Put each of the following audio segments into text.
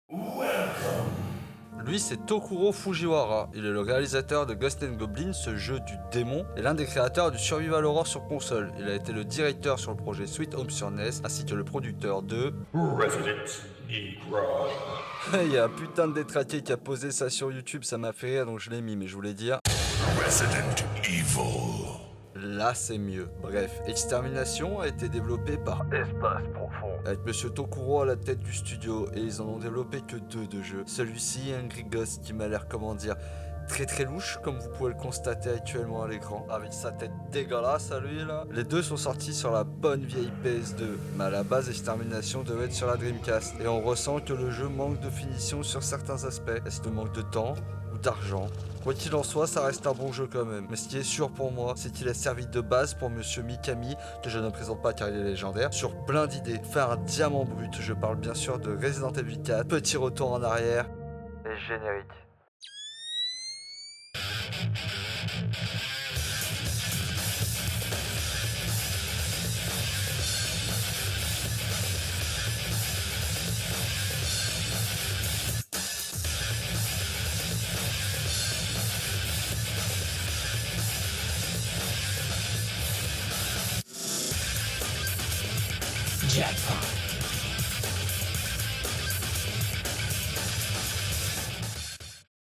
Lui, c'est Tokuro Fujiwara. Il est le réalisateur de Ghost and Goblins, ce jeu du démon, et l'un des créateurs du Survival Horror sur console. Il a été le directeur sur le projet Sweet Home sur NES, ainsi que le producteur de Resident Negro. Il y a un putain de détraqué qui a posé ça sur YouTube, ça m'a fait rire, donc je l'ai mis, mais je voulais dire... Resident Evil. Là, c'est mieux. Bref, Extermination a été développé par Espace Profond, avec Monsieur Tokuro à la tête du studio, et ils en ont développé que 2 de jeux. Celui-ci, Angry Ghost, qui m'a l'air, comment dire, très louche, comme vous pouvez le constater actuellement à l'écran, avec sa tête dégueulasse à lui là. Les deux sont sortis sur la bonne vieille PS2, mais à la base Extermination devait être sur la Dreamcast, et on ressent que le jeu manque de finition sur certains aspects. Est-ce le manque de temps ou d'argent? Quoi qu'il en soit, ça reste un bon jeu quand même. Mais ce qui est sûr pour moi, c'est qu'il a servi de base pour Monsieur Mikami, que je ne présente pas car il est légendaire, sur plein d'idées. Faire un diamant brut, je parle bien sûr de Resident Evil 4, petit retour en arrière, et générique.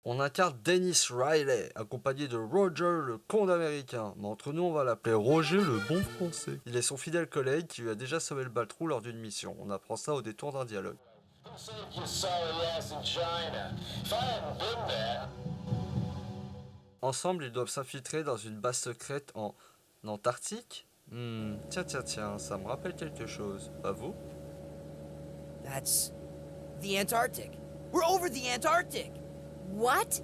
On incarne Dennis Riley, accompagné de Roger le con américain. Mais entre nous, on va l'appeler Roger le bon français. Il est son fidèle collègue qui lui a déjà sauvé le baltrou lors d'une mission. On apprend ça au détour d'un dialogue. Ensemble, ils doivent s'infiltrer dans une base secrète en Antarctique. Tiens, ça me rappelle quelque chose. Pas vous? That's the Antarctic. We're over the Antarctic. What?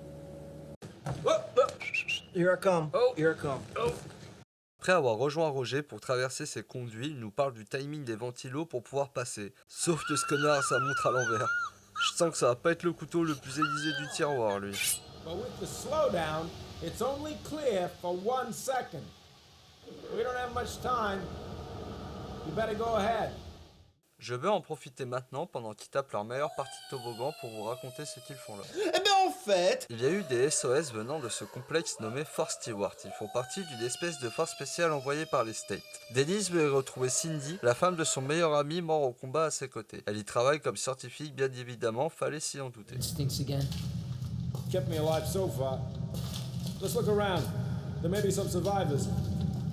Here I come. Here I come. Après avoir rejoint Roger pour traverser ses conduits, il nous parle du timing des ventilos pour pouvoir passer. Sauf que ce connard a sa montre à l'envers. Je sens que ça va pas être le couteau le plus aiguisé du tiroir, lui. But with the slowdown, it's only clear for 1 second. We don't have much time. You better go ahead. Je veux en profiter maintenant pendant qu'ils tapent leur meilleure partie de toboggan pour vous raconter ce qu'ils font là. Eh ben en fait, Il y a eu des SOS venant de ce complexe nommé Force Stewart. Ils font partie d'une espèce de force spéciale envoyée par les States. Dennis veut y retrouver Cindy, la femme de son meilleur ami mort au combat à ses côtés. Elle y travaille comme scientifique, bien évidemment, fallait s'y en douter. Stinks again. Kept me alive so far. Let's look around. There may be some survivors.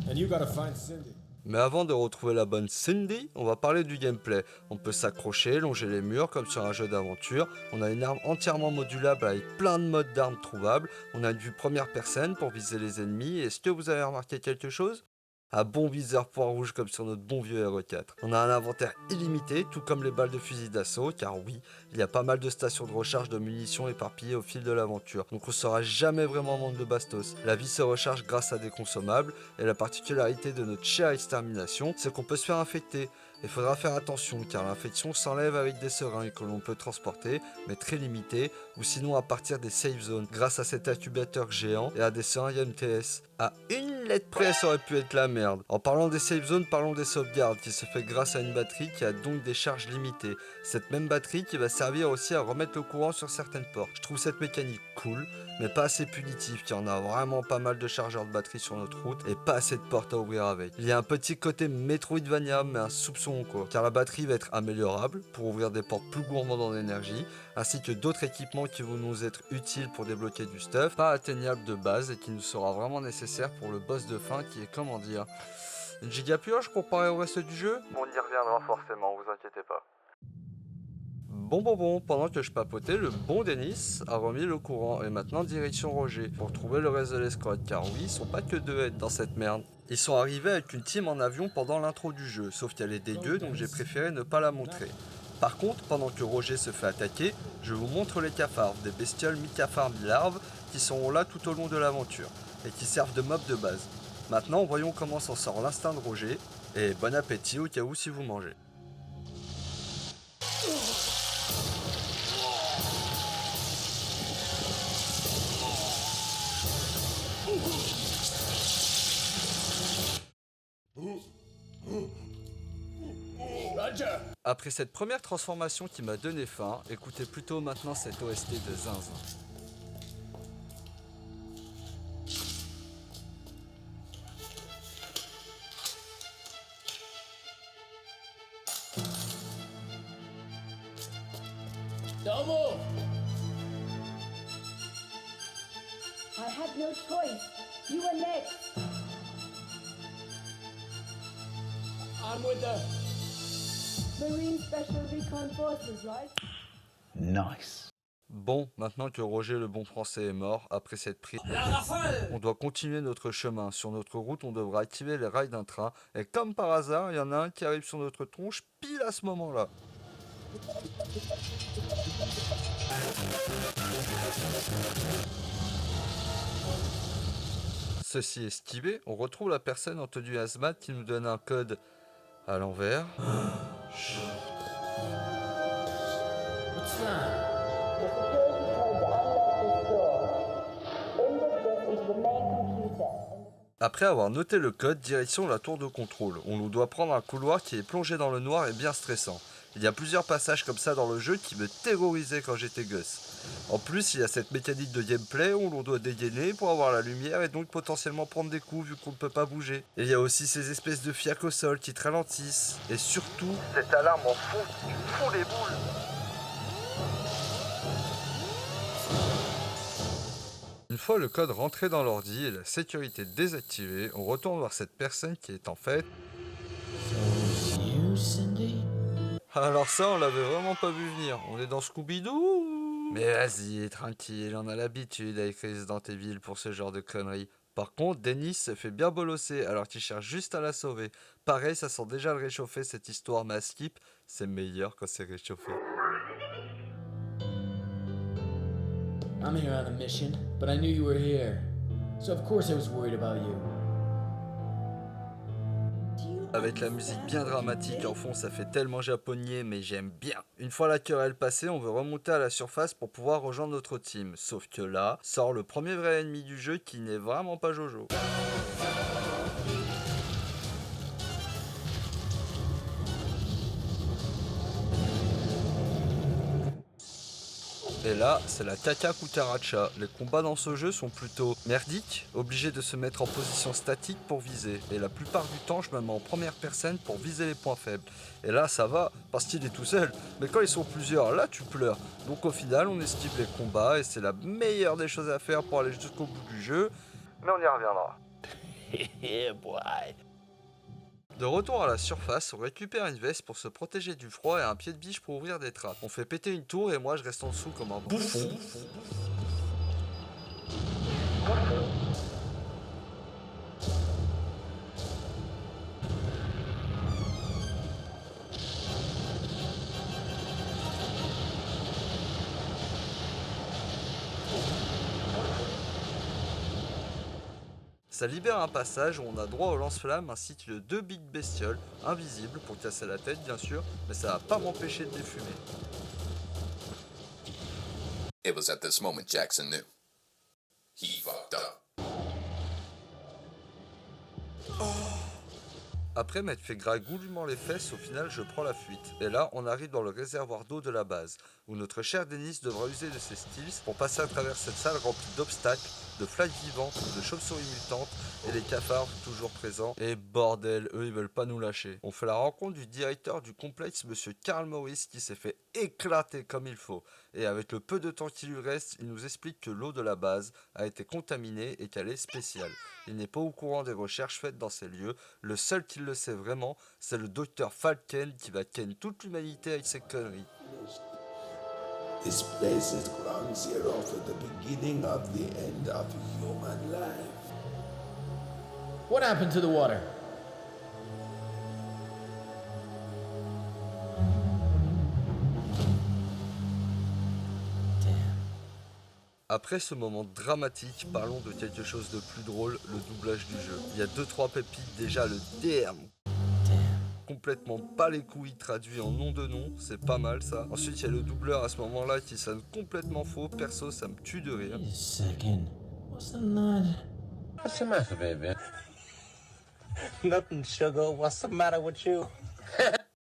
And you gotta find Cindy. Mais avant de retrouver la bonne Cindy, on va parler du gameplay. On peut s'accrocher, longer les murs comme sur un jeu d'aventure. On a une arme entièrement modulable avec plein de modes d'armes trouvables. On a une vue première personne pour viser les ennemis. Est-ce que vous avez remarqué quelque chose? Un bon viseur point rouge comme sur notre bon vieux RE4. On a un inventaire illimité, tout comme les balles de fusil d'assaut, car oui, il y a pas mal de stations de recharge de munitions éparpillées au fil de l'aventure, donc on sera jamais vraiment en manque de bastos. La vie se recharge grâce à des consommables, et la particularité de notre chère extermination, c'est qu'on peut se faire infecter. Il faudra faire attention, car l'infection s'enlève avec des seringues que l'on peut transporter, mais très limitées, ou sinon à partir des safe zones, grâce à cet incubateur géant et à des seringues MTS. À une lettre près, ça aurait pu être la merde. En parlant des safe zones, parlons des sauvegardes, qui se fait grâce à une batterie qui a donc des charges limitées. Cette même batterie qui va servir aussi à remettre le courant sur certaines portes. Je trouve cette mécanique cool, mais pas assez punitive, car on a vraiment pas mal de chargeurs de batterie sur notre route, et pas assez de portes à ouvrir avec. Il y a un petit côté Metroidvania, mais un soupçon quoi, car la batterie va être améliorable pour ouvrir des portes plus gourmandes en énergie, ainsi que d'autres équipements qui vont nous être utiles pour débloquer du stuff, pas atteignable de base et qui nous sera vraiment nécessaire pour le boss de fin qui est, comment dire, une gigapioche comparé au reste du jeu. On y reviendra forcément, vous inquiétez pas. Bon, pendant que je papotais, le bon Dennis a remis le courant et maintenant direction Roger pour trouver le reste de l'escouade, car oui, ils sont pas que deux à être dans cette merde. Ils sont arrivés avec une team en avion pendant l'intro du jeu, sauf qu'elle est dégueu donc j'ai préféré ne pas la montrer. Par contre, pendant que Roger se fait attaquer, je vous montre les cafards, des bestioles mi-cafards mi-larves qui seront là tout au long de l'aventure et qui servent de mob de base. Maintenant, voyons comment s'en sort l'instinct de Roger et bon appétit au cas où si vous mangez. Roger! Après cette première transformation qui m'a donné faim, écoutez plutôt maintenant cette OST de Zinzin. Don't move! I had no choice. You were next. I'm with the... Marine Special Recon Forces, right? Nice. Bon, maintenant que Roger le bon français est mort, après cette prise, on doit continuer notre chemin. Sur notre route, on devra activer les rails d'un train. Et comme par hasard, il y en a un qui arrive sur notre tronche pile à ce moment-là. Ceci esquivé, on retrouve la personne en tenue hazmat qui nous donne un code à l'envers. What's that? The security code to unlock this door. Input this into the main computer. Après avoir noté le code, direction la tour de contrôle. On nous doit prendre un couloir qui est plongé dans le noir et bien stressant. Il y a plusieurs passages comme ça dans le jeu qui me terrorisaient quand j'étais gosse. En plus, il y a cette mécanique de gameplay où l'on doit dégainer pour avoir la lumière et donc potentiellement prendre des coups vu qu'on ne peut pas bouger. Et il y a aussi ces espèces de fiacs au sol qui te ralentissent. Et surtout, cette alarme en fond qui me fond les boules. Une fois le code rentré dans l'ordi et la sécurité désactivée, on retourne voir cette personne qui est en fait... You, Cindy? Alors ça, on l'avait vraiment pas vu venir. On est dans Scooby-Doo. Mais vas-y, tranquille, on a l'habitude avec Resident Evil pour ce genre de conneries. Par contre, Dennis se fait bien bolosser alors qu'il cherche juste à la sauver. Pareil, ça sent déjà le réchauffer cette histoire, mais à Skip, c'est meilleur quand c'est réchauffé. I'm here on a mission, but I knew you were here. So of course I was worried about you. Avec la musique bien dramatique en fond, ça fait tellement japonais, mais j'aime bien. Une fois la querelle passée, on veut remonter à la surface pour pouvoir rejoindre notre team. Sauf que là, sort le premier vrai ennemi du jeu qui n'est vraiment pas Jojo. Et là, c'est la caca cucaracha. Les combats dans ce jeu sont plutôt merdiques, obligé de se mettre en position statique pour viser. Et la plupart du temps, je me mets en première personne pour viser les points faibles. Et là, ça va, parce qu'il est tout seul. Mais quand ils sont plusieurs, là, tu pleures. Donc au final, on esquive les combats et c'est la meilleure des choses à faire pour aller jusqu'au bout du jeu. Mais on y reviendra. Yeah, boy. De retour à la surface, on récupère une veste pour se protéger du froid et un pied de biche pour ouvrir des trappes. On fait péter une tour et moi je reste en dessous comme un bouffon. Ça libère un passage où on a droit au lance-flammes ainsi que de 2 big bestioles, invisibles pour casser la tête bien sûr, mais ça va pas m'empêcher de les fumer. It was at this moment Jackson knew. He fucked up. Après m'être fait gragoullement les fesses, au final je prends la fuite. Et là, on arrive dans le réservoir d'eau de la base, où notre cher Dennis devra user de ses skills pour passer à travers cette salle remplie d'obstacles, de flaques vivantes, de chauves-souris mutantes et les cafards toujours présents. Et bordel, eux ils veulent pas nous lâcher. On fait la rencontre du directeur du complexe, monsieur Karl Morris, qui s'est fait éclater comme il faut. Et avec le peu de temps qui lui reste, il nous explique que l'eau de la base a été contaminée et qu'elle est spéciale. Il n'est pas au courant des recherches faites dans ces lieux. Le seul qui le sait vraiment, c'est le docteur Falken qui va ken toute l'humanité avec ses conneries. This place is ground zero for the beginning of the end of human life. What happened to the water? Après ce moment dramatique, parlons de quelque chose de plus drôle, le doublage du jeu. Il y a 2-3 pépites, déjà le damn. Complètement pas les couilles traduit en nom de nom, c'est pas mal ça. Ensuite il y a le doubleur à ce moment là qui sonne complètement faux, perso ça me tue de rire. Wait a second. Wasn't that... What's the matter, baby? Nothing, sugar. What's the matter with you?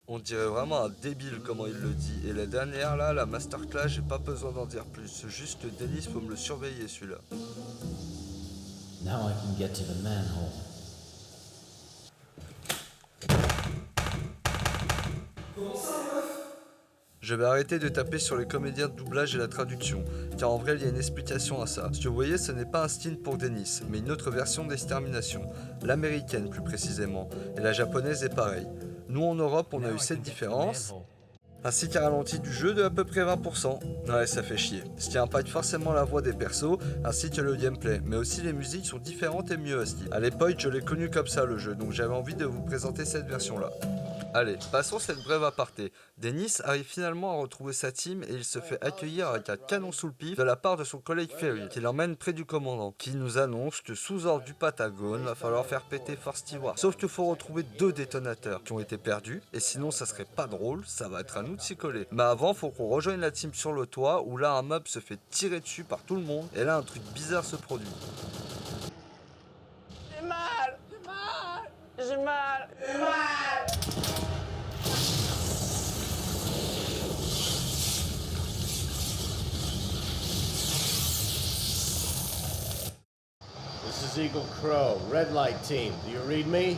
On dirait vraiment un débile comment il le dit. Et la dernière là, la masterclass, j'ai pas besoin d'en dire plus. Juste Dennis, faut me le surveiller celui-là. Now I can get to the manhole. Je vais arrêter de taper sur les comédiens de doublage et la traduction, car en vrai il y a une explication à ça. Ce que vous voyez, ce n'est pas un stint pour Dennis, mais une autre version d'extermination, l'américaine plus précisément, et la japonaise est pareille. Nous en Europe, on a eu cette différence, ainsi qu'un ralenti du jeu de à peu près 20%. Ouais, ça fait chier. Ce qui impacte forcément la voix des persos, ainsi que le gameplay, mais aussi les musiques sont différentes et mieux à ce niveau. À l'époque, je l'ai connu comme ça le jeu, donc j'avais envie de vous présenter cette version-là. Allez, passons cette brève aparté. Dennis arrive finalement à retrouver sa team et il se fait accueillir avec un canon sous le pif de la part de son collègue Ferry, qui l'emmène près du commandant, qui nous annonce que sous ordre du Patagone, va falloir faire péter Fort Stewart. Sauf qu'il faut retrouver 2 détonateurs qui ont été perdus, et sinon ça serait pas drôle, ça va être à nous de s'y coller. Mais avant, faut qu'on rejoigne la team sur le toit, où là un mob se fait tirer dessus par tout le monde, et là un truc bizarre se produit. J'ai mal. J'ai mal. J'ai mal. J'ai mal. This is Eagle Crow, Red Light Team. Do you read me?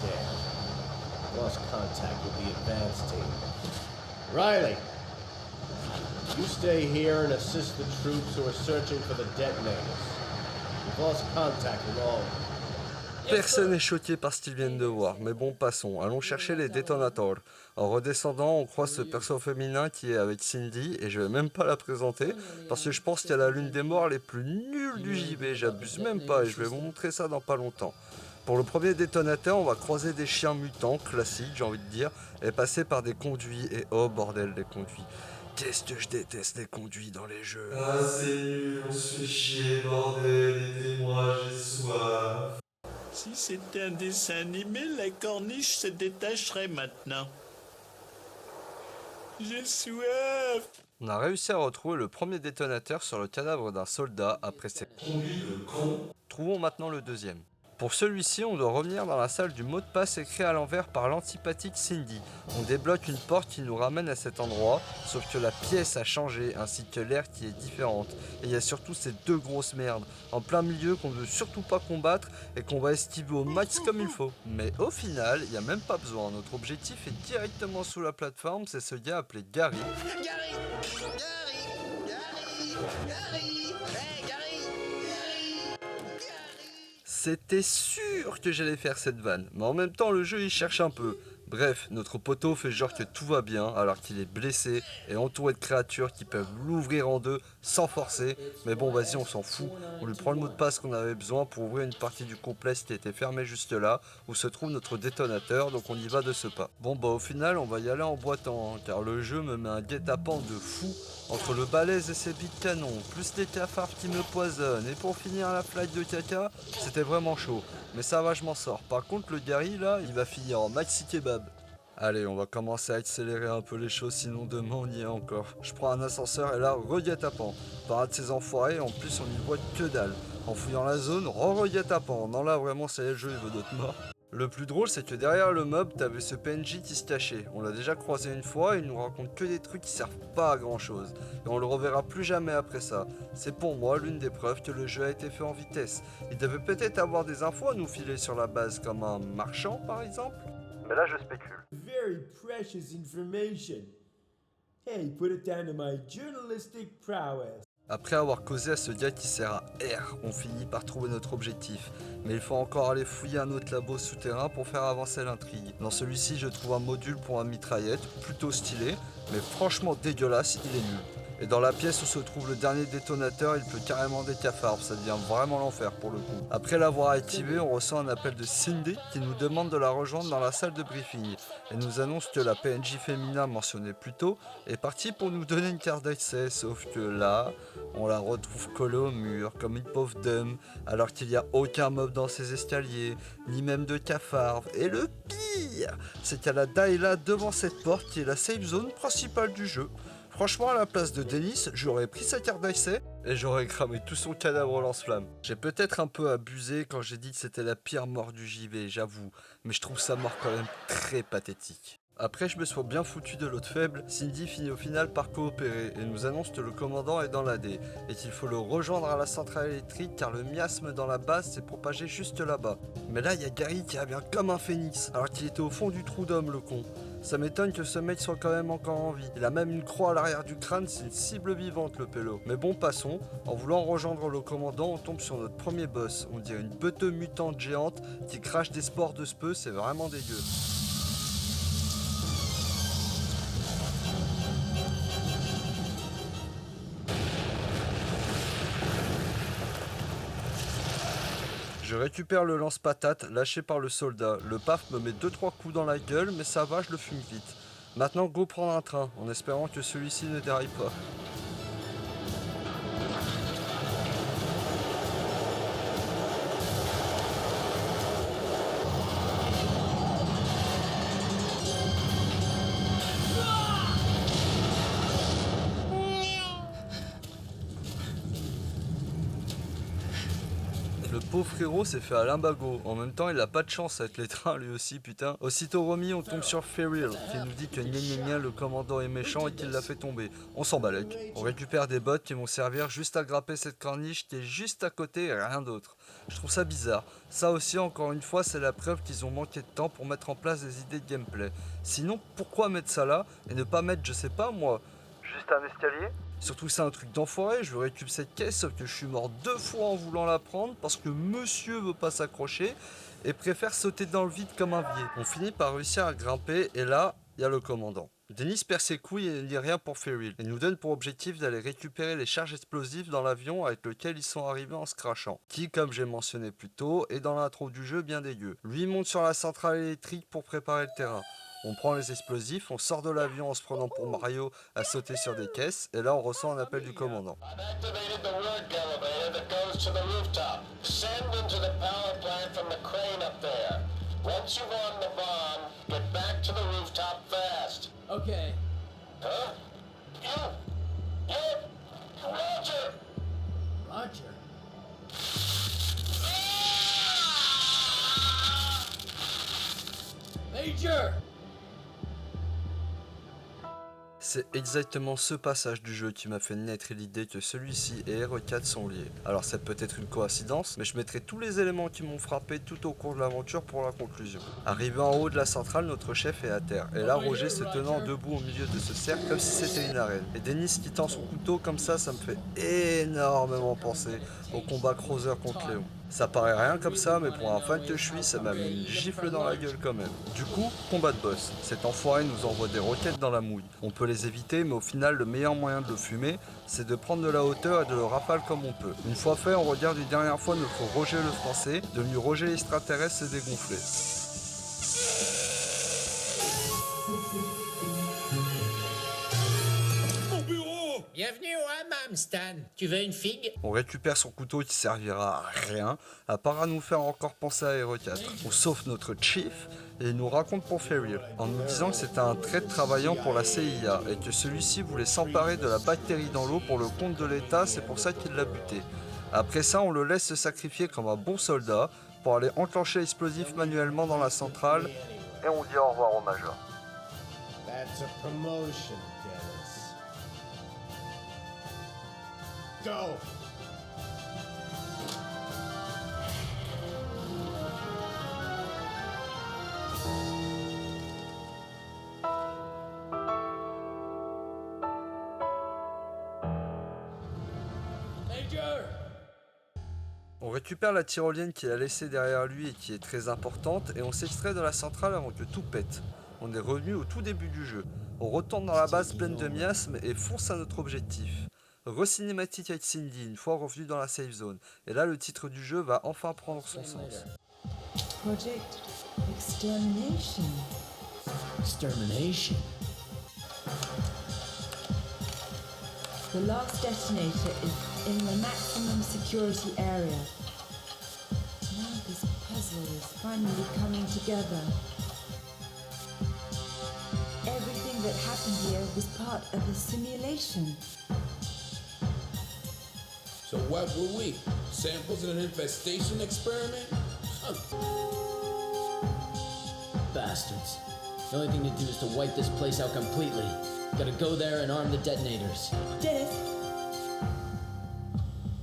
Damn. Lost contact with the advance team. Riley, you stay here and assist the troops who are searching for the detonators. We've lost contact with all of them. Personne n'est choqué par ce qu'ils viennent de voir, mais bon, passons. Allons chercher les détonateurs. En redescendant, on croise ce perso féminin qui est avec Cindy, et je vais même pas la présenter, parce que je pense qu'elle a l'une des morts les plus nulles du JV, j'abuse même pas, et je vais vous montrer ça dans pas longtemps. Pour le premier détonateur, on va croiser des chiens mutants, classiques j'ai envie de dire, et passer par des conduits, et oh bordel des conduits. Qu'est-ce que je déteste les conduits dans les jeux. Ah c'est nul, on se fait chier, bordel, aidez-moi, j'ai soif. Si c'était un dessin animé, la corniche se détacherait maintenant. J'ai soif. On a réussi à retrouver le premier détonateur sur le cadavre d'un soldat après cette conduite de con. Trouvons maintenant le deuxième. Pour celui-ci, on doit revenir dans la salle du mot de passe écrit à l'envers par l'antipathique Cindy. On débloque une porte qui nous ramène à cet endroit, sauf que la pièce a changé, ainsi que l'air qui est différente. Et il y a surtout ces 2 grosses merdes, en plein milieu qu'on ne veut surtout pas combattre et qu'on va esquiver au max comme il faut. Mais au final, il n'y a même pas besoin, notre objectif est directement sous la plateforme, c'est ce gars appelé Gary. C'était sûr que j'allais faire cette vanne, mais en même temps le jeu il cherche un peu. Bref, notre poteau fait genre que tout va bien alors qu'il est blessé et entouré de créatures qui peuvent l'ouvrir en 2 sans forcer. Mais bon vas-y on s'en fout, on lui prend le mot de passe qu'on avait besoin pour ouvrir une partie du complexe qui était fermée juste là, où se trouve notre détonateur, donc on y va de ce pas. Bon bah au final on va y aller en boitant, hein, car le jeu me met un guet-apens de fou. Entre le balèze et ses billes de canon, plus les cafards qui me poisonnent, et pour finir la flaque de caca, c'était vraiment chaud. Mais ça va, je m'en sors. Par contre, le Gary, là, il va finir en maxi kebab. Allez, on va commencer à accélérer un peu les choses, sinon demain on y est encore. Je prends un ascenseur et là, re-guet-apens. Parade de ces enfoirés, en plus on y voit que dalle. En fouillant la zone, re-guet-apens. Non là, vraiment, ça y est, le jeu, il veut notre mort. Le plus drôle, c'est que derrière le mob, t'avais ce PNJ qui se cachait. On l'a déjà croisé une fois et il nous raconte que des trucs qui servent pas à grand chose. Et on le reverra plus jamais après ça. C'est pour moi l'une des preuves que le jeu a été fait en vitesse. Il devait peut-être avoir des infos à nous filer sur la base, comme un marchand par exemple. Mais là je spécule. Very precious information. Hey, put it down to my journalistic prowess. Après avoir causé à ce gars qui sert à R, on finit par trouver notre objectif. Mais il faut encore aller fouiller un autre labo souterrain pour faire avancer l'intrigue. Dans celui-ci, je trouve un module pour un mitraillette, plutôt stylé, mais franchement dégueulasse, il est nul. Et dans la pièce où se trouve le dernier détonateur, il peut carrément des cafards, ça devient vraiment l'enfer pour le coup. Après l'avoir activé, on reçoit un appel de Cindy qui nous demande de la rejoindre dans la salle de briefing. Elle nous annonce que la PNJ féminin mentionnée plus tôt est partie pour nous donner une carte d'accès, sauf que là, on la retrouve collée au mur comme une pauvre dame, alors qu'il n'y a aucun mob dans ses escaliers, ni même de cafards. Et le pire, c'est qu'elle a Dayla devant cette porte qui est la safe zone principale du jeu. Franchement, à la place de Dennis, j'aurais pris sa carte d'accès et j'aurais cramé tout son cadavre au lance-flamme. J'ai peut-être un peu abusé quand j'ai dit que c'était la pire mort du JV, j'avoue, mais je trouve sa mort quand même très pathétique. Après je me sois bien foutu de l'autre faible, Cindy finit au final par coopérer et nous annonce que le commandant est dans l'AD et qu'il faut le rejoindre à la centrale électrique car le miasme dans la base s'est propagé juste là-bas. Mais là il y a Gary qui revient comme un phénix alors qu'il était au fond du trou d'homme le con. Ça m'étonne que ce mec soit quand même encore en vie. Il a même une croix à l'arrière du crâne, c'est une cible vivante le pélo. Mais bon passons, en voulant rejoindre le commandant on tombe sur notre premier boss. On dirait une beuteux mutante géante qui crache des spores de speux, c'est vraiment dégueu. Je récupère le lance-patate lâché par le soldat. Le paf me met 2-3 coups dans la gueule, mais ça va, je le fume vite. Maintenant, go prendre un train, en espérant que celui-ci ne déraille pas. Le pauvre frérot s'est fait à l'imbago. En même temps, il a pas de chance avec les trains lui aussi, putain. Aussitôt remis, on tombe sur Ferril, qui nous dit que gna le commandant est méchant et qu'il l'a fait tomber. On s'en balèque. On récupère des bottes qui vont servir juste à grapper cette corniche qui est juste à côté et rien d'autre. Je trouve ça bizarre. Ça aussi, encore une fois, c'est la preuve qu'ils ont manqué de temps pour mettre en place des idées de gameplay. Sinon, pourquoi mettre ça là et ne pas mettre, je sais pas moi, juste un escalier ? Surtout c'est un truc d'enfoiré, je veux récupérer cette caisse sauf que je suis mort 2 fois en voulant la prendre parce que monsieur veut pas s'accrocher et préfère sauter dans le vide comme un biais. On finit par réussir à grimper et là, il y a le commandant. Dennis perd ses couilles et ne dit rien pour Ferril. Il nous donne pour objectif d'aller récupérer les charges explosives dans l'avion avec lequel ils sont arrivés en se crachant. Qui, comme j'ai mentionné plus tôt, est dans l'intro du jeu bien dégueu. Lui monte sur la centrale électrique pour préparer le terrain. On prend les explosifs, on sort de l'avion en se prenant pour Mario à sauter sur des caisses, et là on ressent un appel du commandant. Okay. Roger. Major! C'est exactement ce passage du jeu qui m'a fait naître l'idée que celui-ci et RE4 sont liés. Alors c'est peut-être une coïncidence, mais je mettrai tous les éléments qui m'ont frappé tout au cours de l'aventure pour la conclusion. Arrivé en haut de la centrale, notre chef est à terre. Et là, Roger se tenant debout au milieu de ce cercle comme si c'était une arène. Et Dennis qui tend son couteau comme ça me fait énormément penser au combat Krauser contre Léon. Ça paraît rien comme ça, mais pour un fan que je suis, ça m'a mis une gifle dans la gueule quand même. Du coup, combat de boss. Cet enfoiré nous envoie des roquettes dans la mouille. On peut les éviter, mais au final, le meilleur moyen de le fumer, c'est de prendre de la hauteur et de le rafale comme on peut. Une fois fait, on regarde une dernière fois notre Roger le français, devenu Roger l'extraterrestre, se dégonfler. Bienvenue au hammam, Stan. Tu veux une figue? On récupère son couteau qui servira à rien, à part à nous faire encore penser à RE4. On sauve notre chief et il nous raconte pour Ferril, en nous disant que c'était un traître travaillant pour la CIA et que celui-ci voulait s'emparer de la bactérie dans l'eau pour le compte de l'État, c'est pour ça qu'il l'a buté. Après ça, on le laisse se sacrifier comme un bon soldat pour aller enclencher l'explosif manuellement dans la centrale et on dit au revoir au Major. That's a promotion, Dennis. Go! Major! On récupère la tyrolienne qu'il a laissée derrière lui et qui est très importante et on s'extrait de la centrale avant que tout pète. On est revenu au tout début du jeu. On retourne dans la base pleine de miasmes et fonce à notre objectif. Re-cinématique avec Cindy une fois revenu dans la safe zone. Et là le titre du jeu va enfin prendre son sens. Project Extermination. Extermination. The last detonator is in the maximum security area. Now this puzzle is finally coming together. Everything that happened here was part of a simulation. So what were we? Samples in an infestation experiment? Bastards. The only thing to do is to wipe this place out completely. Gotta go there and arm the detonators. Dennis,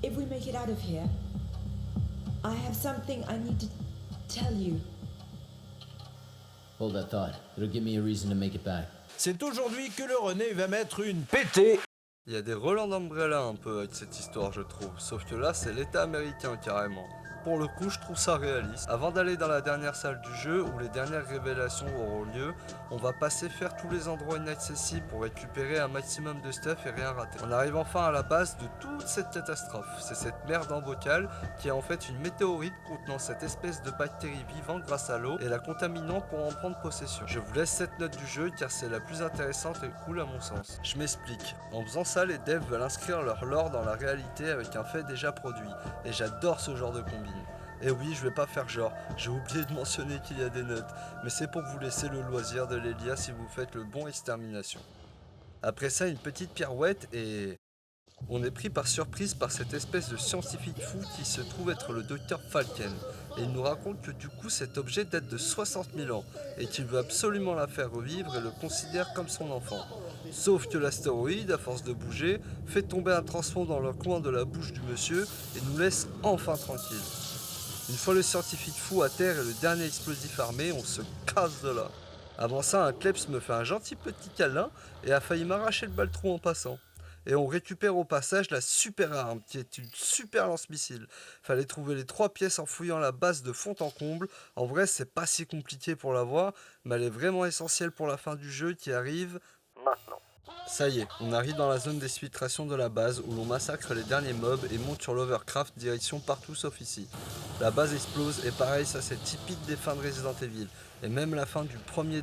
if we make it out of here, I have something I need to tell you. Hold that thought. It'll give me a reason to make it back. C'est aujourd'hui que le René va mettre une pétée. Il y a des Roland Umbrella un peu avec cette histoire, je trouve. Sauf que là, c'est l'État américain carrément. Pour le coup, je trouve ça réaliste. Avant d'aller dans la dernière salle du jeu, où les dernières révélations auront lieu, on va passer faire tous les endroits inaccessibles pour récupérer un maximum de stuff et rien rater. On arrive enfin à la base de toute cette catastrophe. C'est cette merde en bocal qui est en fait une météorite contenant cette espèce de bactérie vivante grâce à l'eau et la contaminant pour en prendre possession. Je vous laisse cette note du jeu car c'est la plus intéressante et cool à mon sens. Je m'explique. En faisant ça, les devs veulent inscrire leur lore dans la réalité avec un fait déjà produit. Et j'adore ce genre de combine. Et oui, je vais pas faire genre, j'ai oublié de mentionner qu'il y a des notes, mais c'est pour vous laisser le loisir de les lire si vous faites le bon extermination. Après ça, une petite pirouette et... On est pris par surprise par cette espèce de scientifique fou qui se trouve être le docteur Falken. Et il nous raconte que du coup cet objet date de 60 000 ans et qu'il veut absolument la faire revivre et le considère comme son enfant. Sauf que l'astéroïde, à force de bouger, fait tomber un transfo dans le coin de la bouche du monsieur et nous laisse enfin tranquille. Une fois le scientifique fou à terre et le dernier explosif armé, on se casse de là. Avant ça, un Kleps me fait un gentil petit câlin et a failli m'arracher le baltron en passant. Et on récupère au passage la super arme, qui est une super lance-missile. Fallait trouver les 3 pièces en fouillant la base de fond en comble. En vrai, c'est pas si compliqué pour l'avoir, mais elle est vraiment essentielle pour la fin du jeu qui arrive maintenant. Ça y est, on arrive dans la zone d'exfiltration de la base où l'on massacre les derniers mobs et monte sur l'Overcraft direction partout sauf ici. La base explose et pareil, ça c'est typique des fins de Resident Evil. Et même la fin du premier...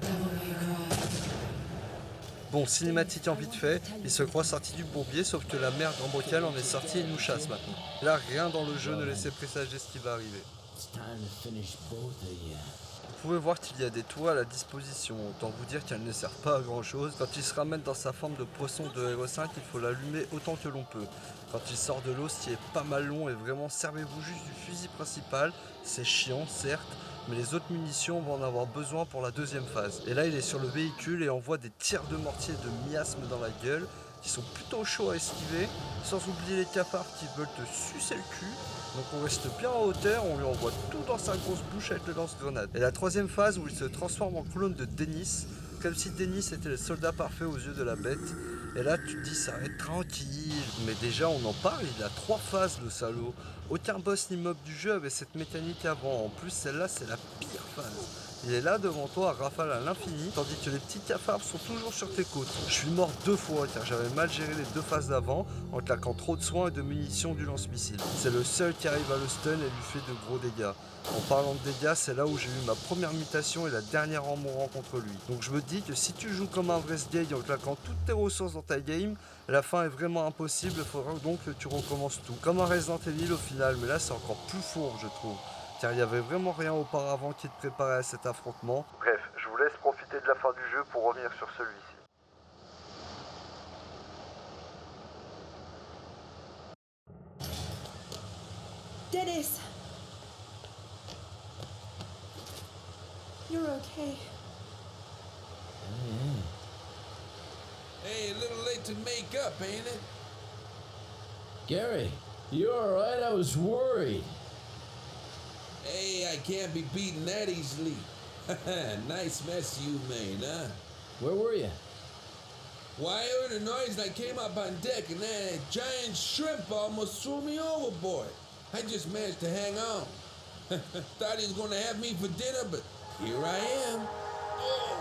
Bon, cinématique en vite fait, il se croit sorti du bourbier, sauf que la merde en bocal en est sortie et nous chasse maintenant. Là, rien dans le jeu ne laissait présager ce qui va arriver. Vous pouvez voir qu'il y a des toits à la disposition, autant vous dire qu'elles ne servent pas à grand chose. Quand il se ramène dans sa forme de poisson de RE5, il faut l'allumer autant que l'on peut. Quand il sort de l'eau, ce qui est pas mal long et vraiment servez-vous juste du fusil principal, c'est chiant certes, mais les autres munitions vont en avoir besoin pour la deuxième phase. Et là il est sur le véhicule et envoie des tirs de mortier de miasme dans la gueule, qui sont plutôt chauds à esquiver, sans oublier les cafards qui veulent te sucer le cul. Donc on reste bien en hauteur, on lui envoie tout dans sa grosse bouche avec le lance-grenade. Et la troisième phase où il se transforme en clone de Dennis, comme si Dennis était le soldat parfait aux yeux de la bête. Et là tu te dis ça va être tranquille, mais déjà on en parle, il a 3 phases le salaud. Aucun boss ni mob du jeu avait cette mécanique avant, en plus celle-là c'est la pire phase. Il est là devant toi à rafale à l'infini, tandis que les petits cafards sont toujours sur tes côtes. Je suis mort 2 fois car j'avais mal géré les 2 phases d'avant en claquant trop de soins et de munitions du lance-missile. C'est le seul qui arrive à le stun et lui fait de gros dégâts. En parlant de dégâts, c'est là où j'ai eu ma première mutation et la dernière en mourant contre lui. Donc je me dis que si tu joues comme un vrai sgeg en claquant toutes tes ressources dans ta game, la fin est vraiment impossible, il faudra donc que tu recommences tout. Comme un Resident Evil au final, mais là c'est encore plus fourbe je trouve. Car il n'y avait vraiment rien auparavant qui te préparait à cet affrontement. Bref, je vous laisse profiter de la fin du jeu pour revenir sur celui-ci. Dennis! You're okay. Hey, a little late to make up, ain't it? Gary, you alright? I was worried. Hey, I can't be beaten that easily. Nice mess you made, huh? Where were you? Why, I heard a noise and I came up on deck and that giant shrimp almost threw me overboard. I just managed to hang on. Thought he was gonna have me for dinner, but here I am. Oh.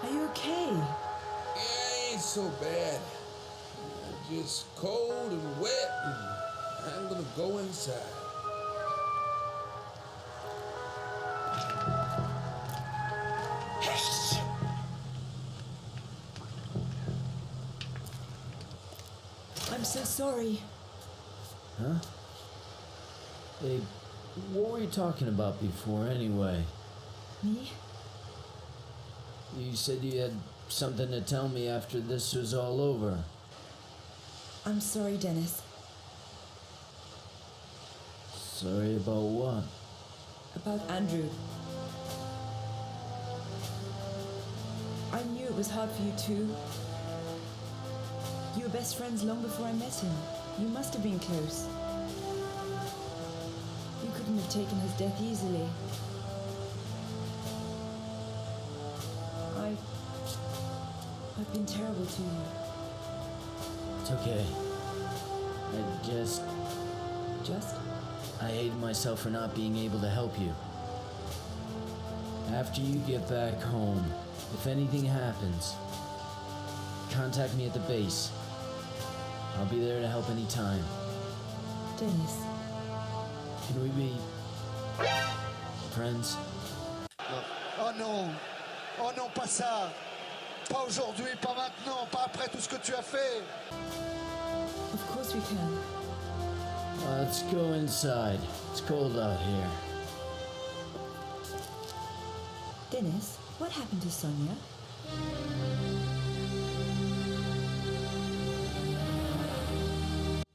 Are you okay? Yeah, ain't so bad. I'm just cold and wet and I'm gonna go inside. I'm so sorry. Huh? Hey, what were you talking about before anyway? Me? You said you had something to tell me after this was all over. I'm sorry, Dennis. Sorry about what? About Andrew. It was hard for you too. You were best friends long before I met him. You must have been close. You couldn't have taken his death easily. I've been terrible to you. It's okay. I hate myself for not being able to help you. After you get back home, if anything happens, contact me at the base. I'll be there to help anytime. Dennis. Can we be friends? Oh non! Oh non, pas ça! Pas aujourd'hui, pas maintenant, pas après tout ce que tu as fait! Of course we can. Let's go inside. It's cold out here. Dennis, what happened to Sonia?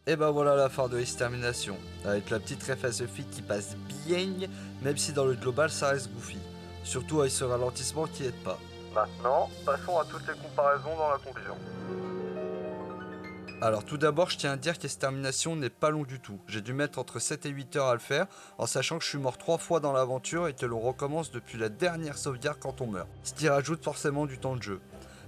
Et ben voilà la fin de Extermination, avec la petite ref à Sophie qui passe bien, même si dans le global ça reste goofy. Surtout avec ce ralentissement qui aide pas. Maintenant, passons à toutes les comparaisons dans la conclusion. Alors tout d'abord, je tiens à dire qu'Extermination n'est pas long du tout. J'ai dû mettre entre 7 et 8 heures à le faire, en sachant que je suis mort 3 fois dans l'aventure et que l'on recommence depuis la dernière sauvegarde quand on meurt. Ce qui rajoute forcément du temps de jeu.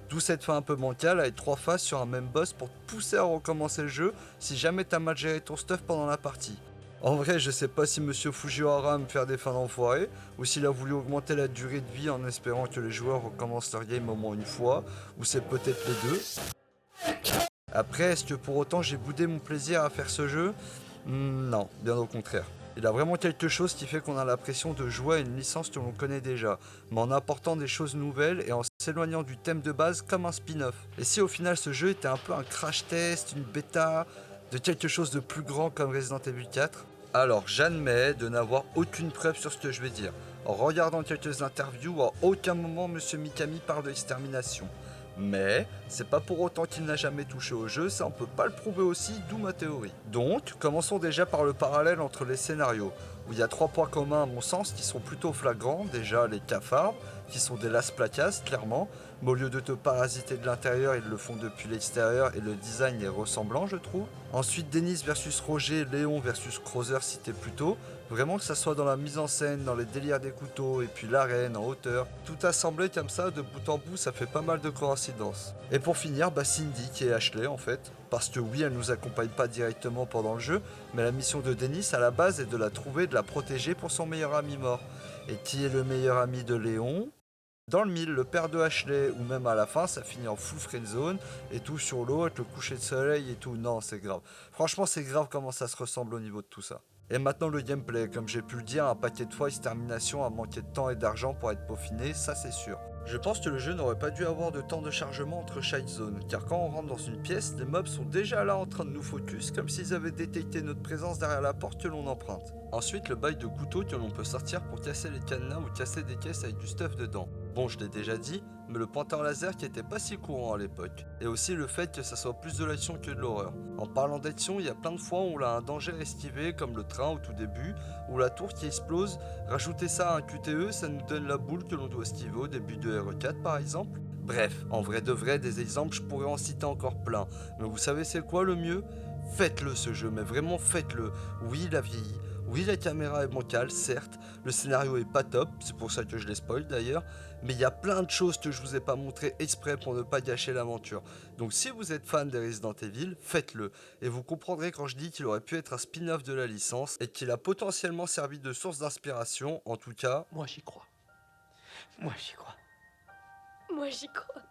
D'où cette fin un peu bancale avec 3 phases sur un même boss pour te pousser à recommencer le jeu si jamais t'as mal géré ton stuff pendant la partie. En vrai, je sais pas si Monsieur Fujiwara me faire des fins d'enfoiré, ou s'il a voulu augmenter la durée de vie en espérant que les joueurs recommencent leur game au moins une fois, ou c'est peut-être les deux. Après, est-ce que pour autant j'ai boudé mon plaisir à faire ce jeu? Non, bien au contraire. Il a vraiment quelque chose qui fait qu'on a l'impression de jouer à une licence que l'on connaît déjà, mais en apportant des choses nouvelles et en s'éloignant du thème de base comme un spin-off. Et si au final ce jeu était un peu un crash test, une bêta, de quelque chose de plus grand comme Resident Evil 4? Alors j'admets de n'avoir aucune preuve sur ce que je vais dire. En regardant quelques interviews, à aucun moment Monsieur Mikami parle de Extermination. Mais c'est pas pour autant qu'il n'a jamais touché au jeu, ça on peut pas le prouver aussi, d'où ma théorie. Donc, commençons déjà par le parallèle entre les scénarios, où il y a 3 points communs à mon sens qui sont plutôt flagrants. Déjà les cafards, qui sont des las placas clairement, mais au lieu de te parasiter de l'intérieur, ils le font depuis l'extérieur et le design est ressemblant je trouve. Ensuite Dennis versus Roger, Léon versus Krauser cité plus tôt, vraiment que ça soit dans la mise en scène, dans les délires des couteaux et puis l'arène en hauteur, tout assemblé comme ça de bout en bout, ça fait pas mal de coïncidences. Et pour finir, Cindy qui est Ashley en fait, parce que oui elle nous accompagne pas directement pendant le jeu, mais la mission de Dennis à la base est de la trouver, de la protéger pour son meilleur ami mort. Et qui est le meilleur ami de Léon? Dans le 1000, le père de Ashley, ou même à la fin, ça finit en full friendzone, et tout sur l'eau, avec le coucher de soleil et tout. Non, c'est grave. Franchement, c'est grave comment ça se ressemble au niveau de tout ça. Et maintenant le gameplay, comme j'ai pu le dire, un paquet de fois, Extermination a manqué de temps et d'argent pour être peaufiné, ça c'est sûr. Je pense que le jeu n'aurait pas dû avoir de temps de chargement entre chaque zone, car quand on rentre dans une pièce, les mobs sont déjà là en train de nous focus, comme s'ils avaient détecté notre présence derrière la porte que l'on emprunte. Ensuite, le bail de couteau que l'on peut sortir pour casser les cadenas ou casser des caisses avec du stuff dedans. Bon, je l'ai déjà dit, mais le pointeur laser qui était pas si courant à l'époque. Et aussi le fait que ça soit plus de l'action que de l'horreur. En parlant d'action, il y a plein de fois où on a un danger à esquiver, comme le train au tout début, ou la tour qui explose. Rajouter ça à un QTE, ça nous donne la boule que l'on doit esquiver au début de RE4 par exemple. Bref, en vrai de vrai, des exemples, je pourrais en citer encore plein. Mais vous savez c'est quoi le mieux? Faites-le ce jeu, mais vraiment faites-le. Oui, il a vieilli. Oui, la caméra est bancale, certes, le scénario est pas top, c'est pour ça que je les spoil d'ailleurs, mais il y a plein de choses que je vous ai pas montré exprès pour ne pas gâcher l'aventure. Donc si vous êtes fan des Resident Evil, faites-le, et vous comprendrez quand je dis qu'il aurait pu être un spin-off de la licence, et qu'il a potentiellement servi de source d'inspiration, en tout cas... Moi j'y crois. Moi j'y crois. Moi j'y crois.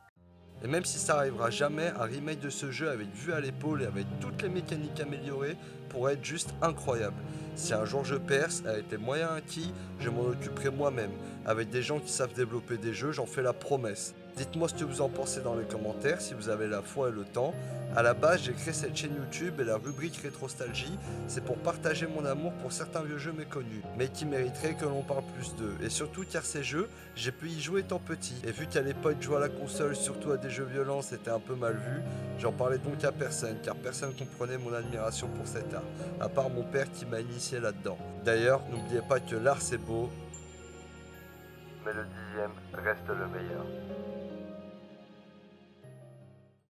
Et même si ça arrivera jamais, un remake de ce jeu avec vue à l'épaule et avec toutes les mécaniques améliorées pourrait être juste incroyable. Si un jour je perce, avec les moyens acquis, je m'en occuperai moi-même. Avec des gens qui savent développer des jeux, j'en fais la promesse. Dites-moi ce que vous en pensez dans les commentaires si vous avez la foi et le temps. À la base, j'ai créé cette chaîne YouTube et la rubrique Rétrostalgie, c'est pour partager mon amour pour certains vieux jeux méconnus, mais qui mériteraient que l'on parle plus d'eux. Et surtout car ces jeux, j'ai pu y jouer étant petit. Et vu qu'à l'époque, jouer à la console, surtout à des jeux violents, c'était un peu mal vu, j'en parlais donc à personne, car personne comprenait mon admiration pour cet art, à part mon père qui m'a initié là-dedans. D'ailleurs, n'oubliez pas que l'art c'est beau, mais le 10e reste le meilleur.